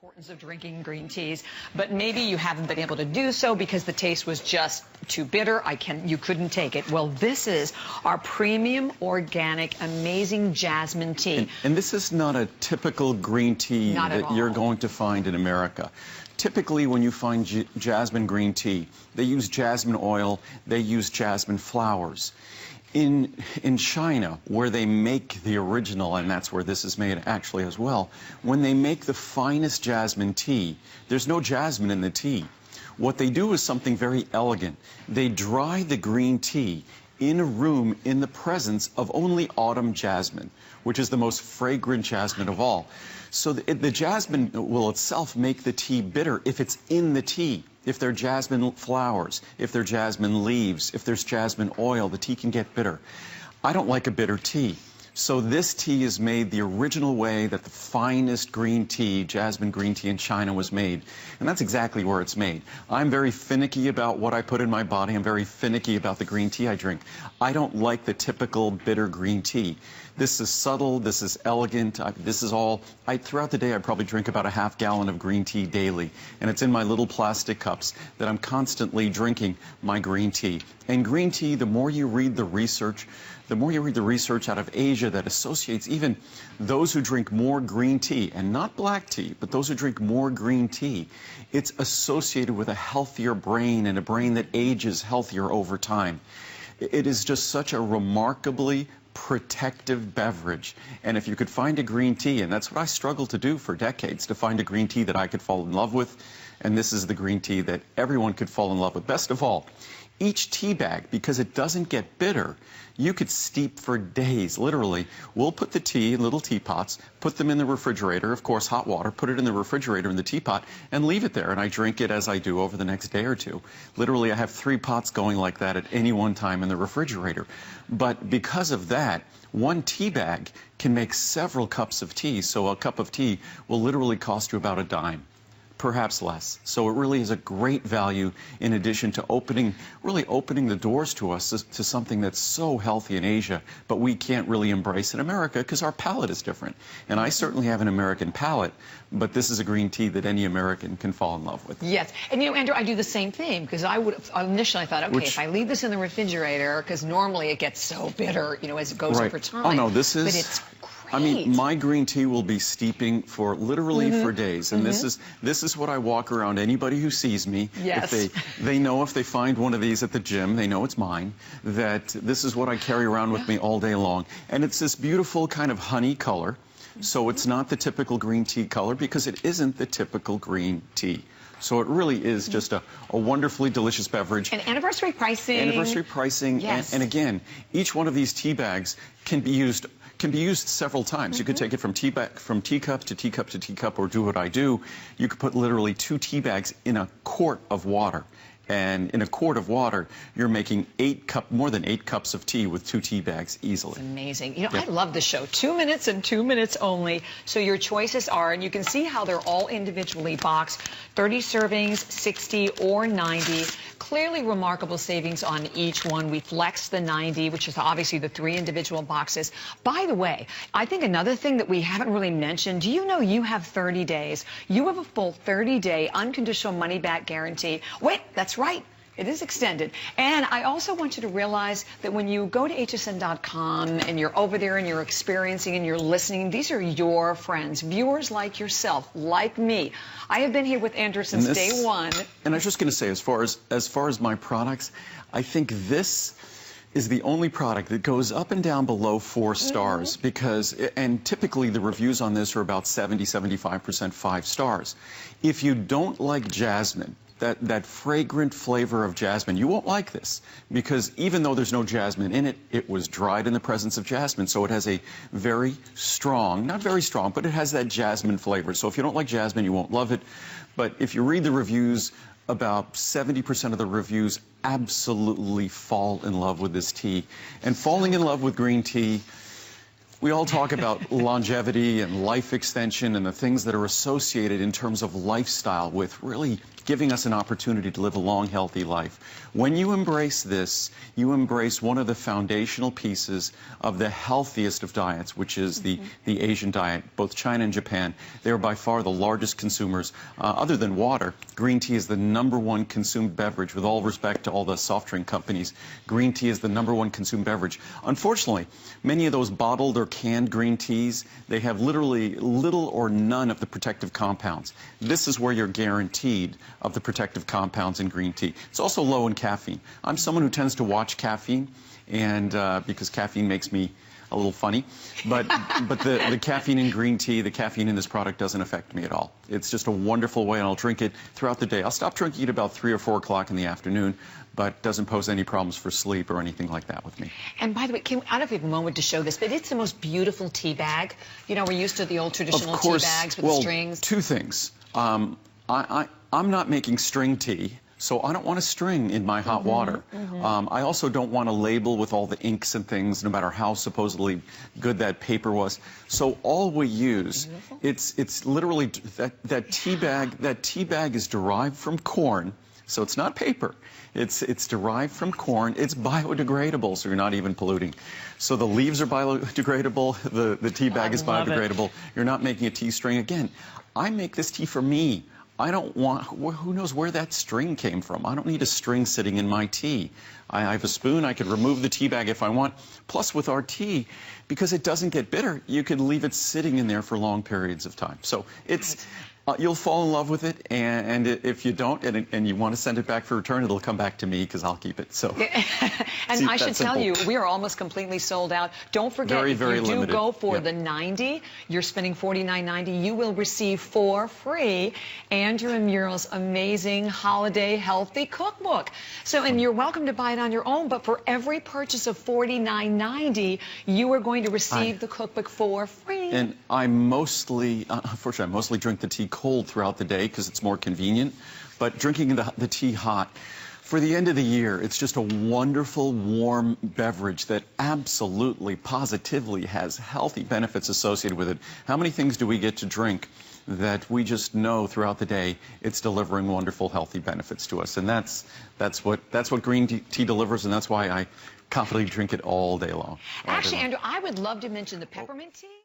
Importance of drinking green teas, but maybe you haven't been able to do so because the taste was just too bitter. You couldn't take it. Well, this is our premium, organic, amazing jasmine tea. And this is not a typical green tea that you're going to find in America. Typically, when you find jasmine green tea, they use jasmine oil, they use jasmine flowers. In China, where they make the original, and that's where this is made actually as well, when they make the finest jasmine tea, there's no jasmine in the tea. What they do is something very elegant. They dry the green tea in a room in the presence of only autumn jasmine, which is the most fragrant jasmine of all. So the jasmine will itself make the tea bitter if it's in the tea. If they're jasmine flowers, if they're jasmine leaves, if there's jasmine oil, the tea can get bitter. I don't like a bitter tea. So this tea is made the original way that the finest green tea, jasmine green tea in China was made. And that's exactly where it's made. I'm very finicky about what I put in my body. I'm very finicky about the green tea I drink. I don't like the typical bitter green tea. This is subtle, this is elegant, throughout the day I probably drink about a half gallon of green tea daily. And it's in my little plastic cups that I'm constantly drinking my green tea. And green tea, the more you read the research out of Asia that associates even those who drink more green tea, and not black tea, but those who drink more green tea, it's associated with a healthier brain and a brain that ages healthier over time. It is just such a remarkably protective beverage. And if you could find a green tea, and that's what I struggled to do for decades, to find a green tea that I could fall in love with, and this is the green tea that everyone could fall in love with. Best of all, each tea bag, because it doesn't get bitter, you could steep for days, literally. We'll put the tea in little teapots, put them in the refrigerator, of course hot water, put it in the refrigerator in the teapot, and leave it there. And I drink it as I do over the next day or two. Literally, I have 3 pots going like that at any one time in the refrigerator. But because of that, one tea bag can make several cups of tea. So a cup of tea will literally cost you about a dime. Perhaps less. So it really is a great value in addition to really opening the doors to us to something that's so healthy in Asia, but we can't really embrace in America because our palate is different. And I certainly have an American palate, but this is a green tea that any American can fall in love with. Yes. And you know, Andrew, I do the same thing because initially I thought, okay, if I leave this in the refrigerator, because normally it gets so bitter, you know, as it goes over time. Oh no, this is... But it's great. I mean, my green tea will be steeping for literally for days, and this is what I walk around anybody who sees me. Yes. If they know if they find one of these at the gym, they know it's mine. That this is what I carry around with me all day long, and it's this beautiful kind of honey color. So it's not the typical green tea color because it isn't the typical green tea. So it really is just a wonderfully delicious beverage. And anniversary pricing. Anniversary pricing. Yes. And again, each one of these tea bags can be used several times. You could take it from teacup to teacup to teacup, or do what I do. You could put literally 2 tea bags in a quart of water. And in a quart of water, you're making more than 8 cups of tea with 2 tea bags easily. It's amazing. You know, I love the show. 2 minutes and 2 minutes only. So your choices are, and you can see how they're all individually boxed, 30 servings, 60 or 90. Clearly remarkable savings on each one. We flexed the 90, which is obviously the 3 individual boxes. By the way, I think another thing that we haven't really mentioned, do you know you have 30 days? You have a full 30-day unconditional money-back guarantee. Wait, that's right. It is extended. And I also want you to realize that when you go to hsn.com and you're over there and you're experiencing and you're listening, these are your friends, viewers like yourself, like me. I have been here with Andrew since day one. And I was just going to say, as far as my products, I think this is the only product that goes up and down below 4 stars and typically the reviews on this are about 70–75% 5 stars. If you don't like jasmine, that fragrant flavor of jasmine, you won't like this because even though there's no jasmine in it, it was dried in the presence of jasmine. So it has a very strong, not very strong, but it has that jasmine flavor. So if you don't like jasmine, you won't love it. But if you read the reviews, about 70% of the reviews absolutely fall in love with this tea. And falling in love with green tea, We all talk about longevity and life extension and the things that are associated in terms of lifestyle with really giving us an opportunity to live a long, healthy life. When you embrace this, you embrace one of the foundational pieces of the healthiest of diets, which is the Asian diet. Both China and Japan, they are by far the largest consumers. Other than water, green tea is the #1 consumed beverage. With all respect to all the soft drink companies, green tea is the #1 consumed beverage. Unfortunately, many of those bottled or canned green teas, they have literally little or none of the protective compounds. This is where you're guaranteed of the protective compounds in green tea. It's also low in caffeine. I'm someone who tends to watch caffeine, and because caffeine makes me a little funny, but the caffeine in green tea, the caffeine in this product doesn't affect me at all. It's just a wonderful way, and I'll drink it throughout the day. I'll stop drinking it about 3 or 4 o'clock in the afternoon, but doesn't pose any problems for sleep or anything like that with me. And by the way, I don't know if you have a moment to show this, but it's the most beautiful tea bag. You know, we're used to the old traditional tea bags with the strings. Two things. I'm not making string tea, so I don't want a string in my hot water. I also don't want a label with all the inks and things, no matter how supposedly good that paper was. So all we use, it's literally that tea bag. That tea bag is derived from corn, so it's not paper. It's derived from corn. It's biodegradable, so you're not even polluting. So the leaves are biodegradable. The tea bag is biodegradable. You're not making a tea string. Again, I make this tea for me. I don't want, who knows where that string came from. I don't need a string sitting in my tea. I have a spoon. I could remove the tea bag if I want. Plus, with our tea, because it doesn't get bitter, you can leave it sitting in there for long periods of time. So it's... you'll fall in love with it, and if you don't, and you want to send it back for return, it'll come back to me because I'll keep it. So, and see, I should tell you, we are almost completely sold out. Don't forget, if you do go for the 90, you're spending $49.90. You will receive for free Andrew and Muriel's amazing holiday healthy cookbook. So, and you're welcome to buy it on your own, but for every purchase of $49.90, you are going to receive the cookbook for free. And I mostly, unfortunately, I mostly drink the tea cold throughout the day because it's more convenient, but drinking the tea hot, for the end of the year, it's just a wonderful, warm beverage that absolutely, positively has healthy benefits associated with it. How many things do we get to drink that we just know throughout the day it's delivering wonderful, healthy benefits to us? And that's what green tea delivers, and that's why I confidently drink it all day long. Actually, Andrew, I would love to mention the peppermint tea.